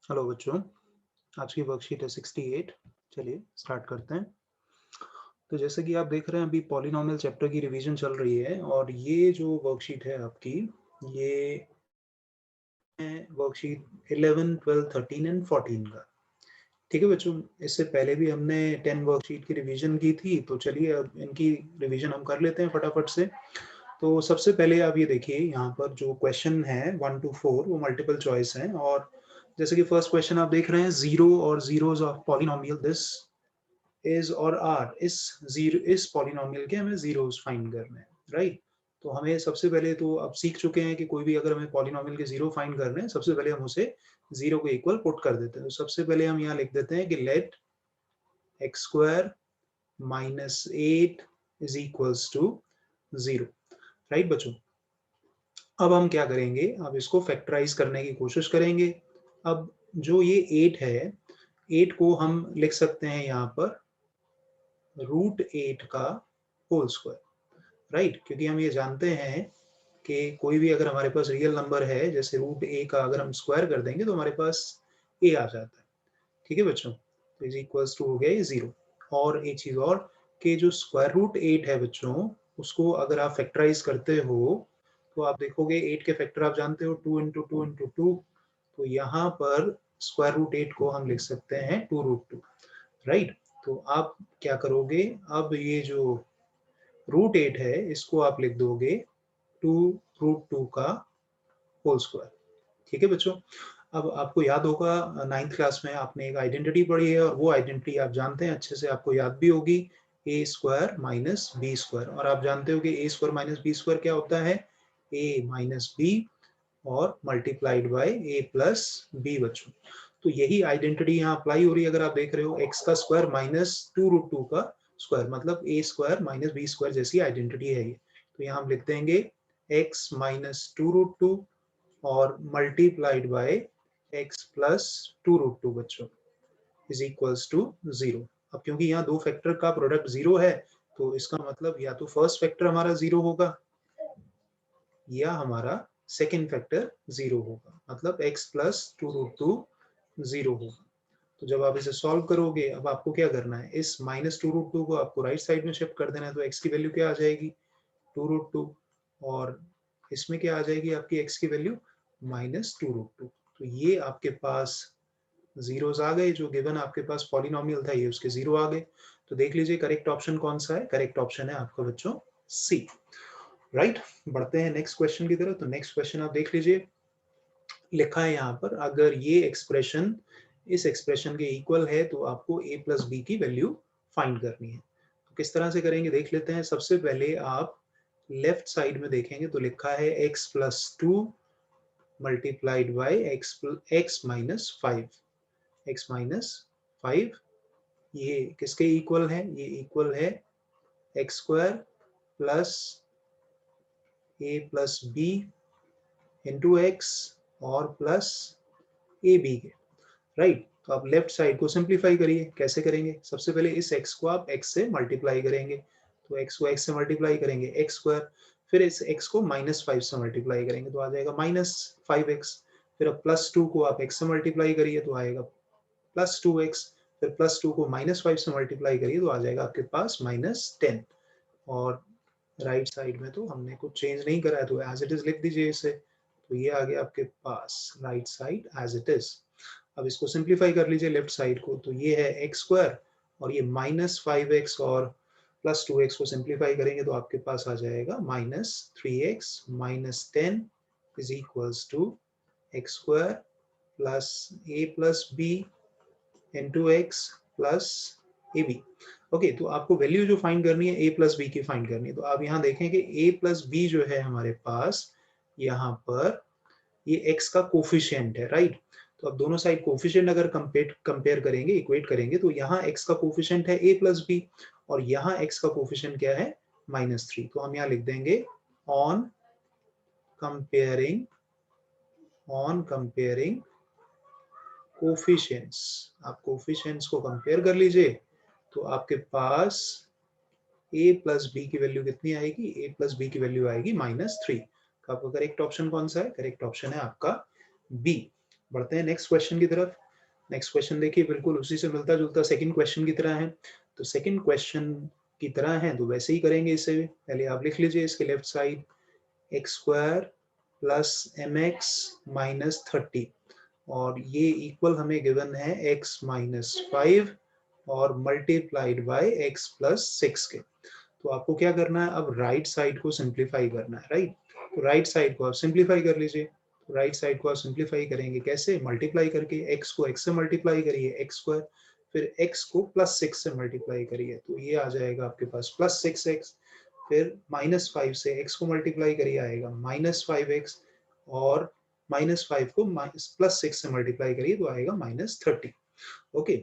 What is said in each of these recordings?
Hello बच्चों, आज की वर्कशीट है 68। चलिए स्टार्ट करते हैं। तो जैसे कि आप देख रहे हैं अभी पॉलिनॉमियल चैप्टर की रिवीजन चल रही है और ये जो वर्कशीट है आपकी, ये है वर्कशीट 11, 12, 13 एंड 14 का। ठीक है बच्चों, इससे पहले भी हमने 10 वर्कशीट की रिवीजन की थी, तो चलिए अब इनकी रिवीजन हम कर लेते हैं फटाफट से। तो सबसे पहले आप ये देखिए, यहाँ पर जो क्वेश्चन है 1 to 4 वो मल्टीपल चॉइस है। और जैसे कि फर्स्ट क्वेश्चन आप देख रहे हैं, जीरो और zeros of polynomial this is और आर, इस पॉलिनोमियल के हमें जीरोज फाइंड करने हैं, राइट। तो हमें सबसे पहले तो अब सीख चुके हैं कि कोई भी अगर हमें पॉलिनोमियल के जीरो फाइंड करने हैं, सबसे पहले हम उसे जीरो को इक्वल पुट कर देते हैं। तो सबसे पहले हम यहाँ लिख देते हैं कि let x square minus 8 is equals to zero, right बच्चों। अब हम क्या करेंगे, अब इसको फैक्टराइज करने की कोशिश करेंगे। अब जो ये 8 है, 8 को हम लिख सकते हैं यहाँ पर √8 का होल स्क्वायर, राइट। क्योंकि हम ये जानते हैं कि कोई भी अगर हमारे पास रियल नंबर है, जैसे √a का अगर हम स्क्वायर कर देंगे तो हमारे पास a आ जाता है। ठीक है बच्चों, तो इज इक्वल्स टू हो गया ये जीरो। और एक चीज और, कि जो √8 है बच्चों, उसको अगर आप फैक्टराइज करते हो तो आप देखोगे 8 के फैक्टर आप जानते हो, 2 × 2 × 2। तो यहाँ पर √8 को हम लिख सकते हैं 2√2, राइट। तो आप क्या करोगे, अब ये जो √8 है इसको आप लिख दोगे 2√2 का होल स्क्वायर। ठीक है बच्चों। अब आपको याद होगा, 9th क्लास में आपने एक आइडेंटिटी पढ़ी है और वो आइडेंटिटी आप जानते हैं अच्छे से, आपको याद भी होगी, a square minus b square. और आप जानते हो कि a square minus b square क्या होता है, ए माइनस बी और multiplied by a plus b बच्चों। तो यही आइडेंटिटी यहाँ अप्लाई हो रही है। अगर आप देख रहे हो एक्स का स्क्वायर माइनस 2√2 का स्क्वायर, मतलब ए स्क्वायर माइनस बी स्क्वायर जैसी आइडेंटिटी है ये। तो यहाँ हम लिख देंगे एक्स माइनस 2√2 और मल्टीप्लाइड बाय एक्स प्लस 2√2 बच्चों इज इक्वल्स टू जीरो। अब क्योंकि यहाँ दो फैक्टर का प्रोडक्ट जीरो है, तो इसका मतलब या तो फर्स्ट फैक्टर हमारा जीरो होगा या हमारा सेकेंड फैक्टर जीरो होगा, मतलब x प्लस 2√2 जीरो होगा। तो जब आप इसे सॉल्व करोगे, अब आपको क्या करना है, इस माइनस 2√2 को आपको राइट साइड में शिफ्ट कर देना है। तो x की वैल्यू क्या आ जाएगी, 2√2, और इसमें क्या आ जाएगी आपकी x की वैल्यू माइनस 2√2। तो ये आपके पास जीरोस आ गए, जो गिवन आपके पास पॉलिनोमियल था ये उसके जीरो आ गए। तो देख लीजिए करेक्ट ऑप्शन कौन सा है, करेक्ट ऑप्शन है आपका बच्चों सी, राइट। बढ़ते हैं नेक्स्ट क्वेश्चन की तरफ। तो नेक्स्ट क्वेश्चन आप देख लीजिए, लिखा है यहाँ पर, अगर ये एक्सप्रेशन इस एक्सप्रेशन के इक्वल है तो आपको a प्लस बी की वैल्यू फाइंड करनी है। तो किस तरह से करेंगे देख लेते हैं। सबसे पहले आप लेफ्ट साइड में देखेंगे तो लिखा है x plus 2 multiplied by x minus 5, x minus 5। ये किसके इक्वल है, ये इक्वल है x square plus a plus b into x और प्लस ए बी के, राइट। तो आप लेफ्ट साइड को सिंप्लीफाई करिए। कैसे करेंगे, सबसे पहले इस x को आप x से मल्टीप्लाई करेंगे। तो x को x से मल्टीप्लाई करेंगे एक्स स्क्वायर, फिर इस x को -5 से मल्टीप्लाई करेंगे तो आ जाएगा -5x। फिर अब +2 को आप x से मल्टीप्लाई करिए तो आएगा +2x। फिर +2 को -5 से मल्टीप्लाई करिए तो आ जाएगा आपके पास -10। और राइट साइड में तो हमने कुछ चेंज नहीं करा है, तो एज इट इज लिख दीजिए इसे। तो ये आ गया आपके पास right side as it is. अब इसको सिंप्लीफाई कर लीजिए लेफ्ट साइड को, तो ये है एक्स स्क्वायर और ये -5x और +2x को सिंप्लीफाई करेंगे तो आपके पास आ जाएगा -3x -10 is equals to x square plus a plus b into x plus a b. Okay, तो आपको वैल्यू जो फाइंड करनी है a प्लस बी की फाइंड करनी है। तो आप यहाँ देखें कि a प्लस बी जो है हमारे पास, यहाँ पर ये x का कोफिशिएंट है, राइट। तो अब दोनों साइड कोफिशिएंट अगर कंपेयर करेंगे, इक्वेट करेंगे, तो यहाँ x का कोफिशिएंट है a प्लस बी और यहाँ x का कोफिशिएंट क्या है, -3। तो हम यहाँ लिख देंगे ऑन कंपेयरिंग कोफिशिएंट्स। आप कोफिशिएंट्स को कंपेयर कर लीजिए तो आपके पास a प्लस बी की वैल्यू कितनी आएगी, a प्लस बी की वैल्यू आएगी -3। तो आपका करेक्ट ऑप्शन कौन सा है, करेक्ट ऑप्शन है आपका बी, बढ़ते हैं नेक्स्ट क्वेश्चन की तरफ। नेक्स्ट क्वेश्चन देखिए बिल्कुल उसी से मिलता जुलता सेकंड क्वेश्चन की तरह है। तो सेकंड क्वेश्चन की तरह है तो वैसे ही करेंगे इसे भी। पहले आप लिख लीजिए इसके left side x square plus m x minus 30 और ये इक्वल हमें गिवन है x माइनस 5 और मल्टीप्लाइड बाय x प्लस 6 के। तो आपको क्या करना है, अब राइट साइड को सिंप्लीफाई करना है, राइट। तो राइट साइड को आप सिंप्लीफाई कर लीजिए। तो राइट साइड को आप सिंप्लीफाई करेंगे कैसे, मल्टीप्लाई करके। x को x से मल्टीप्लाई करिए एक्स स्क्वायर, फिर x को प्लस 6 से मल्टीप्लाई करिए तो ये आ जाएगा आपके पास प्लस 6x। फिर माइनस 5 से x को मल्टीप्लाई करिए आएगा माइनस 5x और माइनस 5 को प्लस 6 से मल्टीप्लाई करिए तो आएगा माइनस 30। ओके,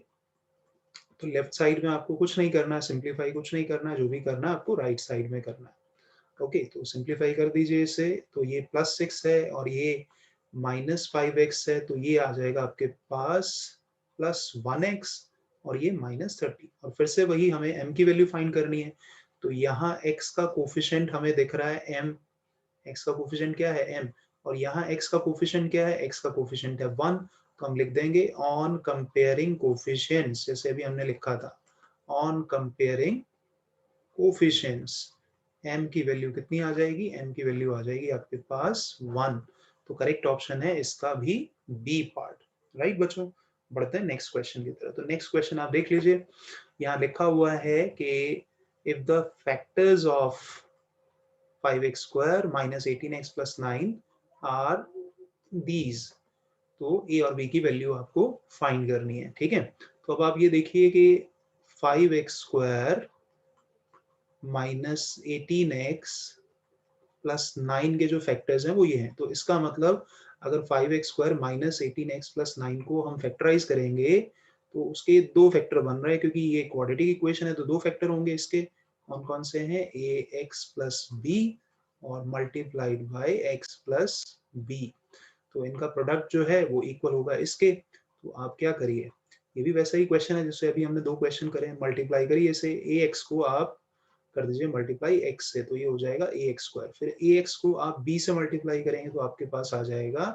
तो लेफ्ट साइड में आपको कुछ नहीं करना है, सिंप्लीफाई कुछ नहीं करना है, जो भी करना है आपको राइट साइड में करना है। ओके, तो सिंप्लीफाई कर दीजिए इसे। तो ये प्लस 6 है और ये माइनस 5x है तो ये आ जाएगा आपके पास प्लस 1x और ये माइनस 30। और फिर से वही हमें m की वैल्यू फाइंड करनी है। तो यहाँ x का कोफिशिएंट हमें दिख रहा है m, x का कोफिशिएंट क्या है m, और यहाँ x का कोफिशिएंट क्या है, x का कोफिशिएंट है 1। तो हम लिख देंगे ऑन कंपेयरिंग कोफिशिएंट्स, जैसे अभी हमने लिखा था ऑन कंपेयरिंग कोफिशिएंट्स m की वैल्यू कितनी आ जाएगी, m की वैल्यू आ जाएगी आपके पास 1। तो करेक्ट ऑप्शन है इसका भी बी पार्ट, राइट बच्चों। बढ़ते हैं नेक्स्ट क्वेश्चन की तरफ। तो नेक्स्ट क्वेश्चन आप देख लीजिए, यहाँ लिखा हुआ है कि if the factors of 5x square minus 18x plus 9 are these। तो a और b की वैल्यू आपको फाइंड करनी है, ठीक है। तो अब आप ये देखिए कि 5x square minus 18x plus 9 के जो फैक्टर्स हैं वो ये हैं। तो इसका मतलब अगर 5x square minus 18x plus 9 को हम फैक्टराइज करेंगे तो उसके दो फैक्टर बन रहे हैं, क्योंकि ये क्वाड्रेटिक इक्वेशन है तो दो फैक्टर होंगे इसके। कौन कौन से हैं, ax प्लस b और multiplied bye x plus b। तो इनका प्रोडक्ट जो है वो इक्वल होगा इसके। तो आप क्या करिए, ये भी वैसा ही क्वेश्चन है जैसे अभी हमने दो क्वेश्चन करे, मल्टीप्लाई करिए इसे, ax को आप कर दीजिए मल्टीप्लाई x से तो ये हो जाएगा ax स्क्वायर। फिर ax को आप b से मल्टीप्लाई करेंगे तो आपके पास आ जाएगा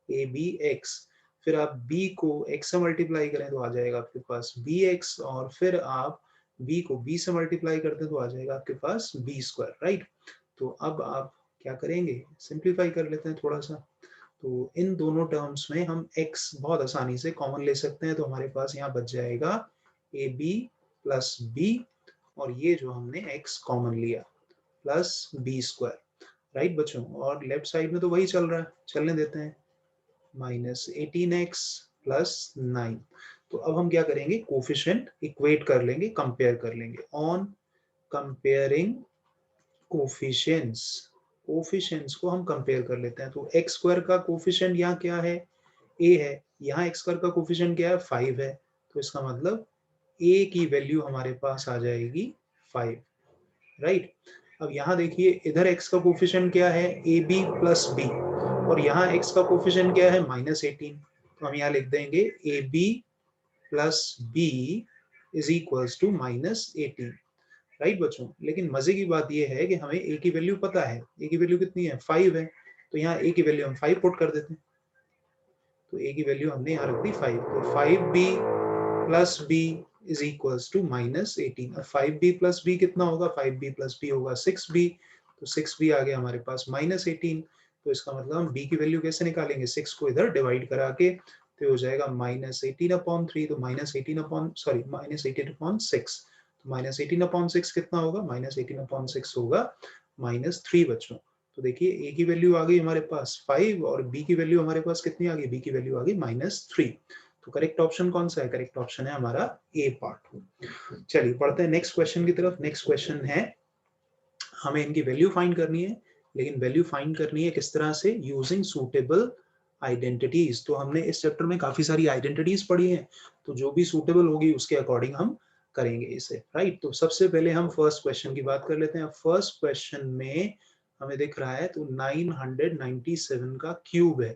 abx। फिर आप b को x से मल्टीप्लाई करें तो आ जाएगा आपके पास bx और फिर आप b को b से मल्टीप्लाई करते तो आ जाएगा आपके पास b स्क्वायर, राइट। तो अब आप क्या करेंगे, सिंप्लीफाई कर लेते हैं थोड़ा सा। तो इन दोनों टर्म्स में हम x बहुत आसानी से कॉमन ले सकते हैं। तो हमारे पास यहाँ बच जाएगा ab प्लस b और ये जो हमने x कॉमन लिया प्लस b स्क्वायर, राइट बच्चों। और लेफ्ट साइड में तो वही चल रहा है, चलने देते हैं, माइनस 18x प्लस 9। तो अब हम क्या करेंगे, कोफिशिएंट इक्वेट कर लेंगे, कंपेयर कर लेंगे। ऑन कंपेयरिंग कोफिशिएंट्स, कोफिशिएंट्स को हम कंपेयर कर लेते हैं। तो x स्क्वायर का कोफिशिएंट यहाँ क्या है, a है। यहाँ x स्क्वायर का कोफिशिएंट क्या है, 5 है। तो इसका मतलब a की वैल्यू हमारे पास आ जाएगी 5, राइट। अब यहाँ देखिए इधर x का कोफिशिएंट क्या है, ab प्लस b और यहाँ x का कोफिशिएंट क्या है, माइनस 18। तो हम यहाँ लिख देंगे ab plus b is equals to minus 18, right बच्चों। लेकिन मजे की बात यह है कि हमें a की वैल्यू पता है, a की वैल्यू कितनी है, 5 है। तो यहाँ a की वैल्यू हम 5 पुट कर देते हैं। तो a की वैल्यू हमने यहाँ रख दी 5। तो 5b plus b is equals to minus 18। अब 5b प्लस b कितना होगा, 5b प्लस b होगा 6b। तो 6b आ गया हमारे पास माइनस 18। तो इसका मतलब हम b की वैल्यू कैसे निकालेंगे, 6 को इधर डिवाइड करा के, तो हो जाएगा माइनस 18/3। तो माइनस 18/6। तो माइनस 18/6 कितना होगा, माइनस 18/6 होगा -3 बच्चों। तो देखिए a की वैल्यू आ गई हमारे पास 5 और b की वैल्यू हमारे पास कितनी आ गई, b की वैल्यू आ गई -3। तो करेक्ट ऑप्शन कौन सा है, करेक्ट ऑप्शन है हमारा ए पार्ट। चलिए पढ़ते हैं नेक्स्ट क्वेश्चन की तरफ। नेक्स्ट क्वेश्चन है, हमें इनकी वैल्यू फाइंड करनी है, लेकिन वैल्यू फाइंड करनी है किस तरह से, यूजिंग सूटेबल आइडेंटिटीज। तो हमने इस चैप्टर में काफी सारी आइडेंटिटीज पढ़ी हैं, तो जो भी सूटेबल होगी उसके अकॉर्डिंग हम करेंगे इसे, राइट। तो सबसे पहले हम फर्स्ट क्वेश्चन की बात कर लेते हैं। फर्स्ट क्वेश्चन में हमें दिख रहा है तो 997 का क्यूब है,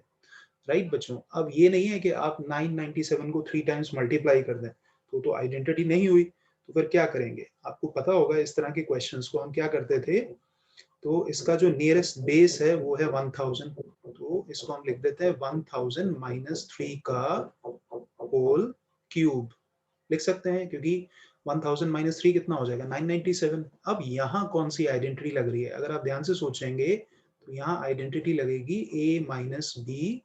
राइट बच्चों। अब ये नहीं है कि आप 997 को 3 टाइम्स मल्टीप्लाई कर दें तो आइडेंटिटी नहीं हुई। तो फिर क्या करेंगे, आपको पता होगा इस तरह के क्वेश्चंस को हम क्या करते थे, तो इसका जो नियरेस्ट बेस है वो है 1000, तो इसको हम लिख देते हैं 1000 माइनस 3 का होल क्यूब लिख सकते हैं, क्योंकि 1000 माइनस 3 कितना हो जाएगा 997। अब यहाँ कौन सी आइडेंटिटी लग रही है, अगर आप ध्यान से सोचेंगे तो यहाँ आइडेंटिटी लगेगी a माइनस बी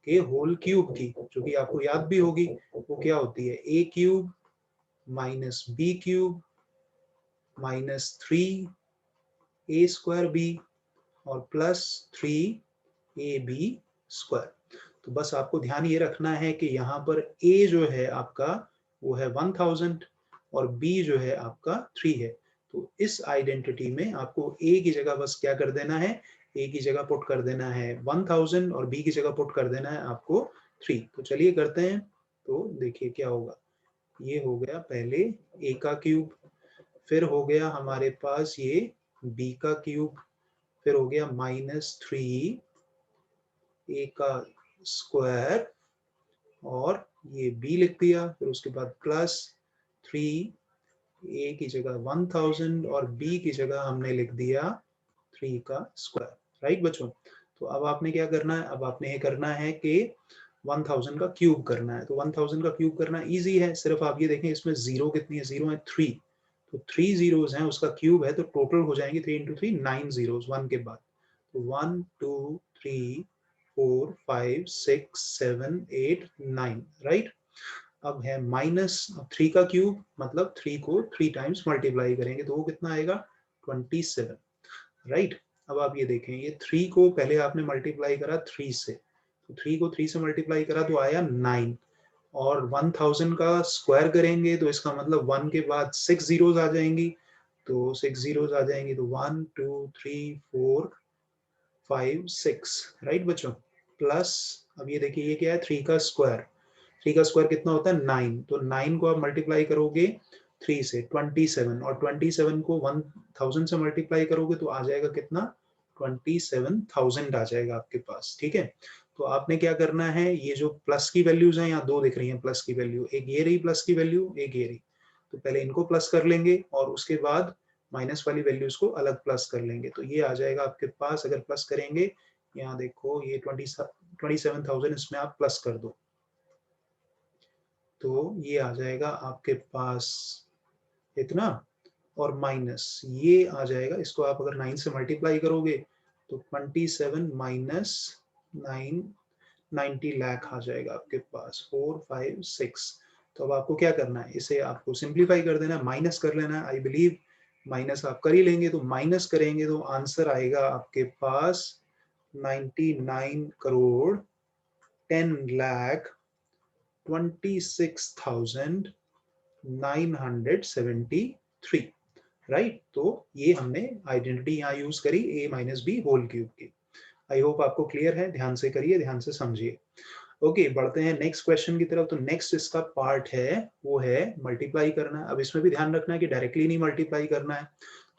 के होल क्यूब की, जो कि आपको याद भी होगी। वो क्या होती है, a cube minus b cube minus 3 a square b और प्लस 3 ए बी स्क्वायर। तो बस आपको ध्यान ये रखना है कि यहाँ पर a जो है आपका वो है 1000 और b जो है आपका 3 है। तो इस आइडेंटिटी में आपको a की जगह बस क्या कर देना है, a की जगह पुट कर देना है 1000 और b की जगह पुट कर देना है आपको 3। तो चलिए करते हैं, तो देखिए क्या होगा। ये हो गया पहले a का क्यूब, फिर हो गया हमारे पास ये b का क्यूब, फिर हो गया माइनस 3 a का स्क्वायर और ये b लिख दिया, फिर उसके बाद प्लस 3 a की जगह 1000 और b की जगह हमने लिख दिया 3 का स्क्वायर। राइट बच्चों, तो अब आपने क्या करना है, अब आपने ये करना है कि 1000 का क्यूब करना है। तो 1000 का क्यूब करना इजी है, सिर्फ आप ये देखें इसमें जीरो कितनी है, जीरो है 3, तो 3 जीरोज हैं, उसका क्यूब है, तो टोटल हो जाएंगे 3 इंटू 3 9 जीरोज 1 के बाद। तो 1 2 3 4 5 6 7 8 9, राइट। अब है माइनस 3 का क्यूब, मतलब 3 को 3 टाइम्स मल्टीप्लाई करेंगे तो वो कितना आएगा 27, राइट। अब आप ये देखें, ये 3 को पहले आपने मल्टीप्लाई करा 3 से, तो 3 को 3 से मल्टीप्लाई करा तो आया 9, और 1000 का स्क्वायर करेंगे तो इसका मतलब 1 के बाद 6 जीरोज आ जाएंगी, तो 6 जीरोज आ जाएंगी, तो 1 2 3 4 5 6, राइट बच्चों। प्लस अब ये देखिए ये क्या है 3 का स्क्वायर, 3 का स्क्वायर कितना होता है 9, तो 9 को आप मल्टीप्लाई करोगे 3 से 27, और 27 को 1000 से मल्टीप्लाई करोगे तो आ जाएगा कितना 27000 आ जाएगा आपके पास, ठीक है। तो आपने क्या करना है, ये जो प्लस की वैल्यूज हैं, यहाँ दो दिख रही हैं प्लस की वैल्यू, एक ये रही प्लस की वैल्यू, एक ये रही, तो पहले इनको प्लस कर लेंगे और उसके बाद माइनस वाली वैल्यूज को अलग प्लस कर लेंगे, तो ये आ जाएगा आपके पास। अगर प्लस करेंगे, यहाँ देखो ये 27,000 इसमें आप प्लस कर दो, तो ये आ जाएगा आपके पास इतना, और माइनस ये आ जाएगा, इसको आप अगर 9 से मल्टीप्लाई करोगे तो 27 माइनस 9 90 लाख आ जाएगा आपके पास 4 5 6। तो अब आपको क्या करना है, इसे आपको सिंप्लीफाई कर देना है, माइनस कर लेना है। आई बिलीव माइनस आप कर ही लेंगे, तो माइनस करेंगे तो आंसर आएगा आपके पास 99 करोड़ 10 लाख 26,973, राइट। तो ये हमने आइडेंटिटी यहाँ यूज करी a minus B whole cube की। आई होप आपको क्लियर है, ध्यान से करिए, ध्यान से समझिए। ओके, बढ़ते हैं नेक्स्ट क्वेश्चन की तरफ। तो नेक्स्ट इसका पार्ट है वो है मल्टीप्लाई करना। अब इसमें भी ध्यान रखना है कि डायरेक्टली नहीं मल्टीप्लाई करना है।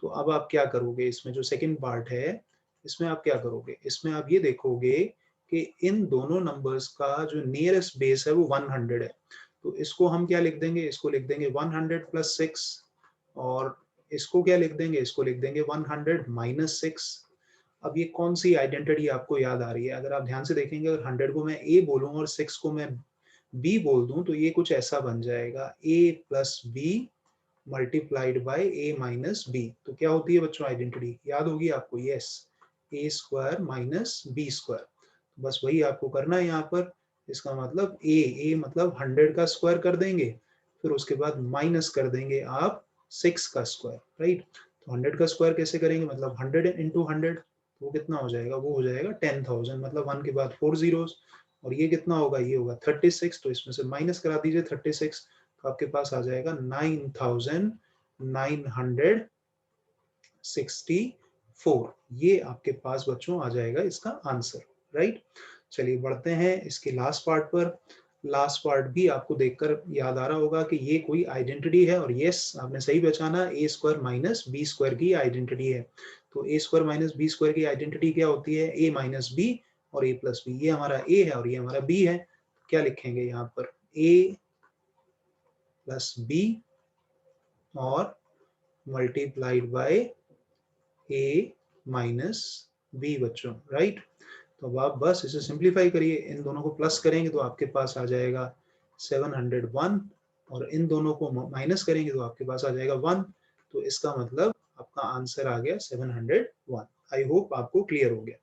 तो अब आप क्या करोगे, इसमें जो सेकंड पार्ट है इसमें आप क्या करोगे, इसमें आप ये देखोगे कि इन दोनों नंबर्स का जो नियरेस्ट बेस है वो 100 है। तो इसको हम क्या लिख देंगे, इसको लिख देंगे 100 प्लस 6, और इसको क्या लिख देंगे, इसको लिख देंगे 100 माइनस 6। अब ये कौन सी आइडेंटिटी आपको याद आ रही है, अगर आप ध्यान से देखेंगे, अगर 100 को मैं a बोलूं और 6 को मैं b बोल दूं तो ये कुछ ऐसा बन जाएगा a plus b multiplied by a minus b. तो क्या होती है बच्चों आइडेंटिटी, याद होगी आपको, yes, a square minus b square. बस वही आपको करना है यहाँ पर। इसका मतलब a मतलब 100 का स्क्वायर कर देंगे, फिर उसके बाद माइनस कर देंगे आप 6 का स्क्वायर, राइट। तो 100 का स्क्वायर कैसे करेंगे, मतलब 100 इंटू 100, वो कितना हो जाएगा, वो हो जाएगा 10,000, मतलब 1 के बाद 4 जीरोस, और ये कितना होगा, ये होगा 36, तो इसमें से माइनस करा दीजिए 36, तो आपके पास आ जाएगा 9,964। ये आपके पास बच्चों आ जाएगा इसका आंसर, राइट। चलिए बढ़ते हैं इसके लास्ट पार्ट पर। लास्ट पार्ट भी आपको देखकर याद आ रहा होगा कि ये कोई आइडेंटिटी है, और यस आपने सही पहचाना, ए स्क्वायर माइनस बी स्क्वायर की आइडेंटिटी है। तो ए स्क्वायर माइनस बी स्क्वायर की आइडेंटिटी क्या होती है, ए माइनस बी और ए प्लस बी। ये हमारा ए है और ये हमारा बी है, क्या लिखेंगे यहाँ पर, ए प्लस बी और multiplied by a minus b बच्चों, राइट। तो अब आप बस इसे सिंप्लीफाई करिए, इन दोनों को प्लस करेंगे तो आपके पास आ जाएगा 701 और इन दोनों को माइनस करेंगे तो आपके पास आ जाएगा 1। तो इसका मतलब आपका आंसर आ गया 701। आई होप आपको क्लियर हो गया।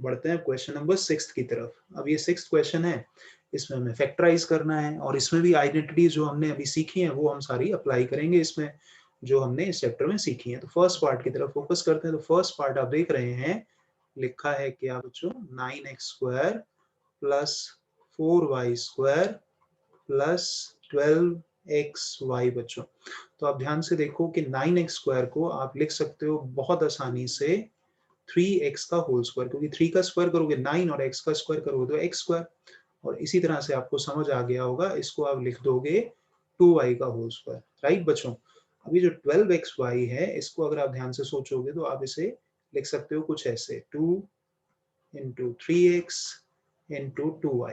बढ़ते हैं क्वेश्चन नंबर 6 की तरफ। अब ये 6th क्वेश्चन है, इसमें हमें फैक्टराइज करना है और इसमें भी आइडेंटिटी जो हमने अभी सीखी है वो हम सारी अप्लाई करेंगे इसमें, जो हमने इस चैप्टर में सीखी है। तो फर्स्ट पार्ट की तरफ फोकस करते हैं। तो फर्स्ट पार्ट आप देख रहे हैं, लिखा है क्या बच्चों, 9x² plus 4y² plus 12xy बच्चों। तो आप ध्यान से देखो कि 9x² को आप लिख सकते हो बहुत आसानी से 3x का होल स्क्वायर, क्योंकि 3 का स्क्वायर करोगे 9 और x का स्क्वायर करोगे तो x²। और इसी तरह से आपको समझ आ गया होगा, इसको आप लिख दोगे 2y का होल स्क्वायर, राइट बच्चों। अभी जो 12xy है, इसको अगर आप ध्यान से सोचोगे तो आप इसे लिख सकते हो कुछ ऐसे, 2 इंटू 3x इंटू 2y।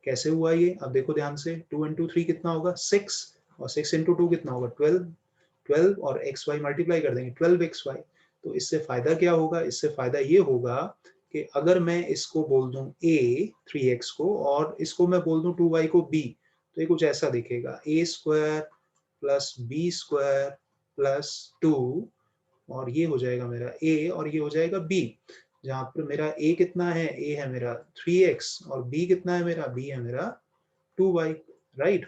कैसे हुआ ये, अब देखो ध्यान से, 2 इंटू 3 कितना होगा 6 और 6 इंटू 2 कितना होगा 12। 12 और xy मल्टीप्लाई कर देंगे 12xy। तो इससे फायदा क्या होगा, इससे फायदा ये होगा कि अगर मैं इसको बोल दूं a 3x को और इसको मैं बोल दूं 2y को b, तो ये कुछ ऐसा दिखेगा, a² प्लस b² प्लस 2 और ये हो जाएगा मेरा a और ये हो जाएगा b। जहां पर मेरा a कितना है, a है मेरा 3x और b कितना है मेरा, b है मेरा 2y, राइट।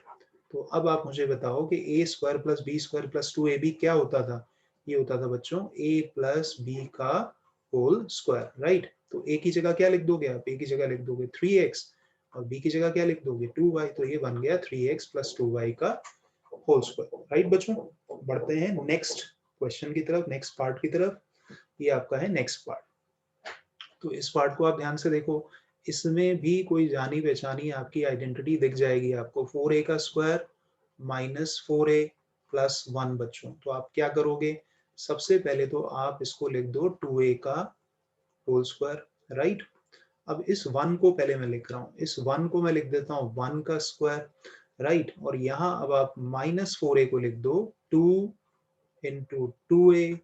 तो अब आप मुझे बताओ कि a² plus b² plus 2ab क्या होता था, ये होता था बच्चों a प्लस b का होल स्क्वायर, राइट। तो a की जगह क्या लिख दोगे आप, a की जगह लिख दोगे 3x और b की जगह क्या लिख दोगे 2y। तो ये बन गया 3x प्लस 2y का होल स्क्वायर, राइट बच्चों। बढ़ते हैं नेक्स्ट क्वेश्चन की तरफ, नेक्स्ट पार्ट की तरफ। ये आपका है नेक्स्ट पार्ट। तो इस पार्ट को आप ध्यान से देखो, इसमें भी कोई जानी पहचानी आपकी आइडेंटिटी दिख जाएगी आपको, 4a का स्क्वायर माइनस 4a प्लस 1 बच्चों। तो आप क्या करोगे, सबसे पहले तो आप इसको लिख दो 2a का होल स्क्वायर, राइट। अब इस 1 को पहले मैं लिख रहा हूँ, इस 1 को मैं लिख देता हूँ 1 का स्क्वायर, राइट। और यहाँ अब आप माइनस 4a को लिख दो 2 इंटू 2a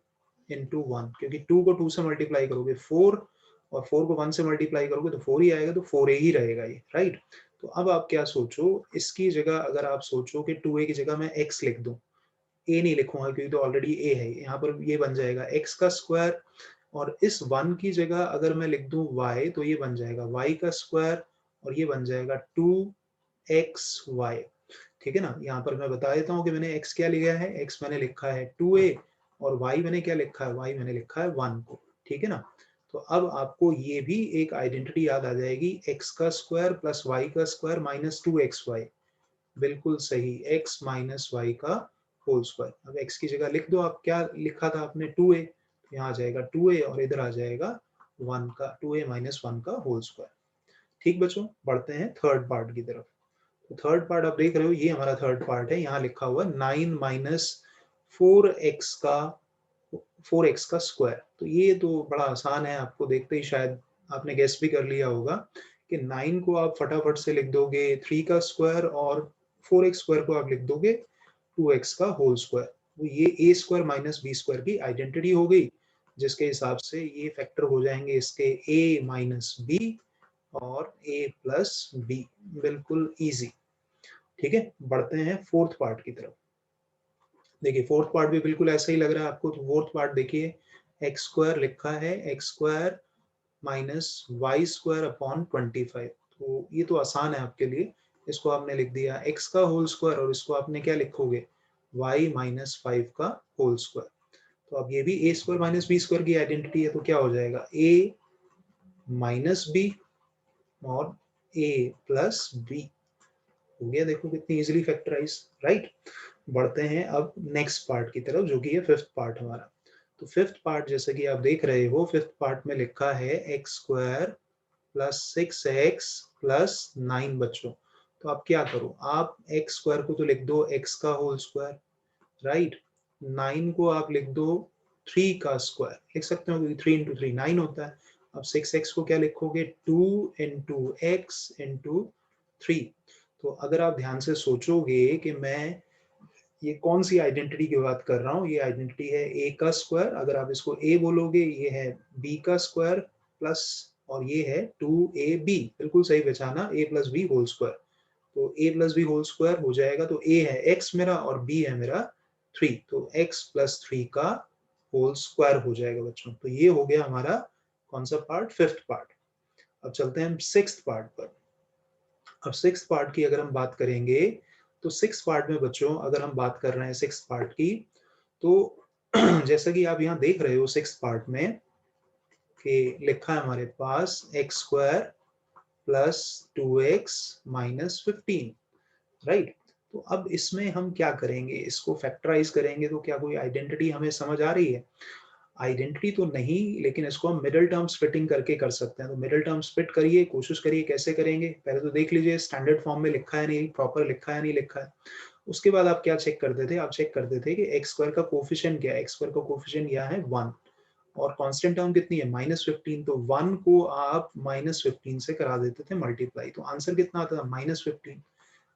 इंटू 1, क्योंकि 2 को 2 से मल्टीप्लाई करोगे 4 और 4 को 1 से मल्टीप्लाई करोगे तो 4 ही आएगा, तो 4a ही रहेगा ये, राइट। तो अब आप क्या सोचो, इसकी जगह अगर आप सोचो कि 2a की जगह मैं x लिख दूं, a नहीं लिखूंगा क्योंकि तो ऑलरेडी a है, यहाँ पर ये बन जाएगा x का स्क्वायर। और इस 1 की जगह अगर मैं लिख दूं y, तो ये बन जाएगा y का स्क्वायर और ये बन जाएगा 2xy, ठीक है ना। यहाँ पर मैं बता देता हूँ कि मैंने x क्या लिखा है, x मैंने लिखा है 2a और y मैंने क्या लिखा है, y मैंने लिखा है 1 को, ठीक है ना। तो अब आपको ये भी एक आइडेंटिटी याद आ जाएगी, x का स्क्वायर प्लस y का स्क्वायर माइनस 2xy, बिल्कुल सही, x माइनस y का होल स्क्वायर। अब x की जगह लिख दो, आप क्या लिखा था आपने 2a, यहाँ आ जाएगा 2a और इधर आ जाएगा 1 का 2a माइनस 1 का होल स्क्वायर, ठीक बच्चों। बढ़ते हैं थर्ड पार्ट की तरफ। तो थर्ड पार्ट आप देख रहे हो, ये हमारा थर्ड पार्ट है, यहाँ लिखा हुआ 9 माइनस 4x का 4x का स्क्वायर। तो ये तो बड़ा आसान है, आपको देखते ही शायद आपने गेस भी कर लिया होगा कि 9 को आप फटाफट से लिख दोगे 3 का स्क्वायर और 4x स्क्वायर को आप लिख दोगे 2x का होल स्क्वायर। तो ये a square minus b square की आइडेंटिटी हो गई, जिसके हिसाब से ये फैक्टर हो जाएंगे इसके a माइनस b और a प्लस b, बिल्कुल इजी, ठीक है। बढ़ते हैं फोर्थ पार्ट की तरफ। देखिए फोर्थ पार्ट भी बिल्कुल ऐसा ही लग रहा है आपको। तो फोर्थ पार्ट देखिए, एक्स स्क्वायर लिखा है, x square minus y square upon 25। तो ये तो आसान है आपके लिए, इसको आपने लिख दिया एक्स का होल स्क्वायर और इसको आपने क्या लिखोगे, वाई माइनस 5 का होल स्क्वायर। तो अब ये भी ए स्क्वायर माइनस बी स्क्वायर की आइडेंटिटी है, तो क्या हो जाएगा ए माइनस बी और ए प्लस बी, हो गया। देखो कितनी इजीली फैक्टराइज, राइट। बढ़ते हैं अब नेक्स्ट पार्ट की तरफ, जो कि है फिफ्थ पार्ट हमारा। तो फिफ्थ पार्ट जैसे कि आप देख रहे हो, फिफ्थ पार्ट में लिखा है x square plus 6x plus 9 बच्चों। तो आप क्या करो, आप एक्स स्क्वायर को तो लिख दो एक्स का होल स्क्वायर, राइट। 9 को आप लिख दो 3 का स्क्वायर, लिख सकते हो क्योंकि 3 इंटू 3 9 होता है। अब 6x को क्या लिखोगे, 2 इंटू एक्स इंटू 3। तो अगर आप ध्यान से सोचोगे कि मैं ये कौन सी आइडेंटिटी की बात कर रहा हूँ, ये आइडेंटिटी है a का स्क्वायर, अगर आप इसको a बोलोगे, ये है b का स्क्वायर प्लस, और ये है 2ab, बिल्कुल सही पहचाना, a plus b whole square. तो a plus b whole square हो जाएगा, तो a है x मेरा और b है मेरा 3, तो x प्लस 3 का होल स्क्वायर हो जाएगा बच्चों। तो ये हो गया हमारा कौन सा पार्ट, फिफ्थ पार्ट। अब चलते हैं हम सिक्स्थ पार्ट पर। अब सिक्स्थ पार्ट की अगर हम बात करेंगे, तो सिक्स्थ पार्ट में बच्चों अगर हम बात कर रहे हैं सिक्स्थ पार्ट की, तो जैसा कि आप यहाँ देख रहे हो सिक्स्थ पार्ट में कि लिखा है हमारे पास X square plus 2x minus 15, right. तो अब इसमें हम क्या करेंगे, इसको फैक्टराइज करेंगे, तो क्या कोई आइडेंटिटी हमें समझ आ रही है? आइडेंटिटी तो नहीं, लेकिन इसको हम मिडिल टर्म स्प्लिटिंग करके कर सकते हैं। तो मिडिल टर्म स्प्लिट करिए, कोशिश करिए, कैसे करेंगे पहले तो देख लीजिए स्टैंडर्ड फॉर्म में लिखा है नहीं, प्रॉपर लिखा है नहीं लिखा है। उसके बाद आप क्या चेक करते थे, आप चेक करते थे कि एक्स स्क्वायर का कोफिशिएंट क्या है, एक्स स्क्वायर का कोफिशिएंट क्या है 1, और कांस्टेंट टर्म कितनी है -15, तो 1 को आप -15 से करा देते थे मल्टीप्लाई, तो आंसर कितना आता था -15।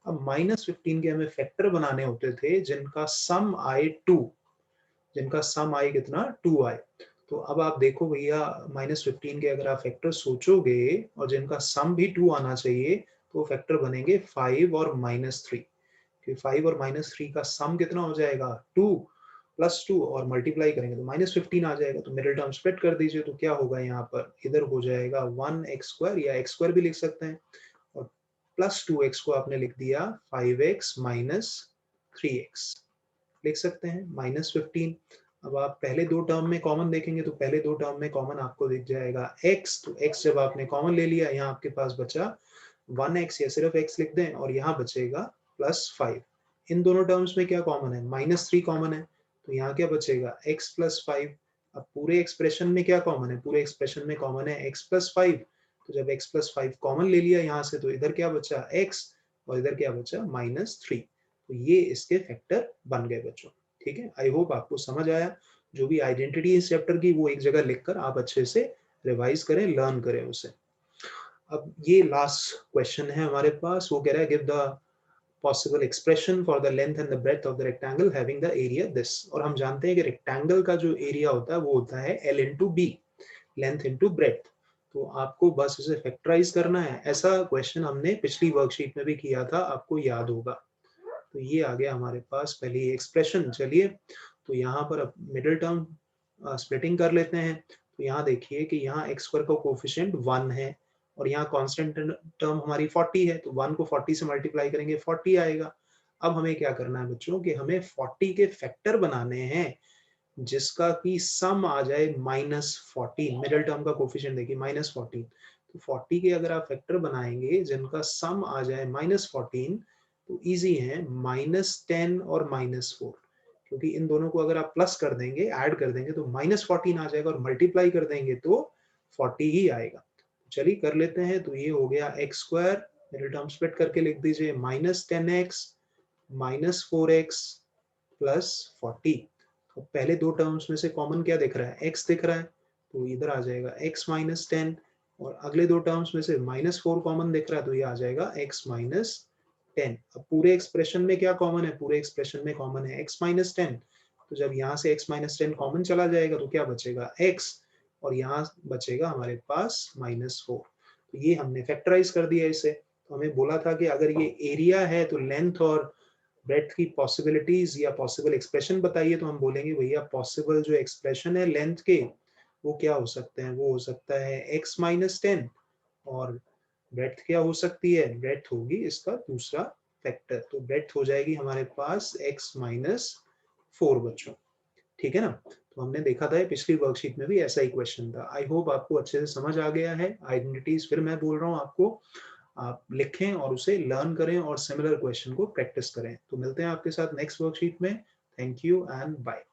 अब -15 के हमें फैक्टर बनाने होते थे जिनका सम आए 2, जिनका सम आए कितना 2 आए। तो अब आप देखो भैया -15 के अगर आप फैक्टर सोचोगे और जिनका सम भी 2 आना चाहिए, तो फैक्टर बनेंगे 5 और -3, कि 5 और -3 का सम कितना हो जाएगा 2 प्लस 2, और मल्टीप्लाई करेंगे तो -15 आ जाएगा। तो मिडिल टर्म स्प्लिट कर दीजिए, तो क्या होगा यहाँ पर, इधर हो जाएगा 1x स्क्वायर, या x स्क्वायर भी लिख सकते हैं, और प्लस 2x को आपने लिख दिया 5x माइनस 3x, लिख सकते हैं -15। अब आप पहले दो टर्म में कॉमन देखेंगे, तो पहले दो टर्म में कॉमन आपको दिख जाएगा x, तो x जब आपने कॉमन ले लिया, यहाँ आपके पास बचा 1x, या सिर्फ x लिख दें, और यहाँ बचेगा +5। इन दोनों टर्म्स में क्या कॉमन है, -3 कॉमन है, तो यहाँ क्या बचेगा x + 5। अब पूरे एक्सप्रेशन में क्या कॉमन है, पूरे एक्सप्रेशन में कॉमन है x + 5, तो जब x + 5 कॉमन ले लिया यहाँ से, तो इधर क्या बचा x, और इधर क्या बचा -3। तो ये इसके फैक्टर बन गए बच्चों, ठीक है। आई होप आपको समझ आया। जो भी आइडेंटिटी इस चैप्टर की, वो एक जगह लिखकर आप अच्छे से रिवाइज करें, लर्न करें उसे। अब ये लास्ट क्वेश्चन है हमारे पास, वो कह रहा है give the possible expression for the length and the breadth of the rectangle having the area this. और हम जानते हैं कि रेक्टेंगल का जो एरिया होता है वो होता है L into b, length into breadth. तो आपको बस इसे फैक्टराइज करना है। ऐसा क्वेश्चन हमने पिछली वर्कशीट में भी किया था, आपको याद होगा। तो ये आ गया हमारे पास पहली एक्सप्रेशन। चलिए, तो यहाँ पर अब मिडिल टर्म स्प्लिटिंग कर लेते हैं। तो यहाँ देखिए कि यहाँ एक्स स्क्वायर का कोफिशिएंट 1 है, और यहाँ कांस्टेंट टर्म हमारी 40 है, तो 1 को 40 से मल्टीप्लाई करेंगे 40 आएगा। अब हमें क्या करना है बच्चों, कि हमें 40 के फैक्टर बनाने हैं जिसका कि सम आ जाए -14। मिडिल टर्म का कोफिशिएंट देखिए -14, तो 40 के अगर आप फैक्टर बनाएंगे जिनका सम आ जाए -14, तो इजी है -10 और -4, क्योंकि इन दोनों को अगर आप प्लस कर देंगे, ऐड कर देंगे, तो -14 आ जाएगा, और मल्टीप्लाई कर देंगे तो 40 ही आएगा। चलिए कर लेते हैं। तो ये हो गया x square, middle term split करके लिख दीजिए -10x -4x प्लस 40। तो पहले दो टर्म्स में से कॉमन क्या दिख रहा है, x दिख रहा है, तो इधर आ जाएगा x माइनस 10, और अगले दो टर्म्स में से -4 कॉमन दिख रहा है, तो ये आ जाएगा x माइनस 10। अब पूरे एक्सप्रेशन में क्या कॉमन है, पूरे एक्सप्रेशन में कॉमन है x माइनस 10, तो जब यहाँ से x माइनस 10 कॉमन चला जाएगा, तो क्या बचेगा x, और यहाँ बचेगा हमारे पास -4। तो ये हमने फैक्टराइज कर दिया इसे। तो हमें बोला था कि अगर ये एरिया है, तो लेंथ और ब्रेड्थ की पॉसिबिलिटीज या पॉसिबल एक्सप्रेशन बताइए, तो हम बोलेंगे भैया पॉसिबल जो एक्सप्रेशन है लेंथ के, वो क्या हो सकते हैं, वो हो सकता है x माइनस 10, और ब्रेड्थ क्या हो सकती है, ब्रेड्थ होगी इसका दूसरा फैक्टर, तो ब्रेड्थ हो जाएगी हमारे पास x माइनस 4 बच्चों, ठीक है ना। तो हमने देखा था पिछली वर्कशीट में भी ऐसा ही क्वेश्चन था। आई होप आपको अच्छे से समझ आ गया है। आइडेंटिटीज फिर मैं बोल रहा हूँ आपको, आप लिखें और उसे लर्न करें और सिमिलर क्वेश्चन को प्रैक्टिस करें। तो मिलते हैं आपके साथ नेक्स्ट वर्कशीट में। Thank you and bye.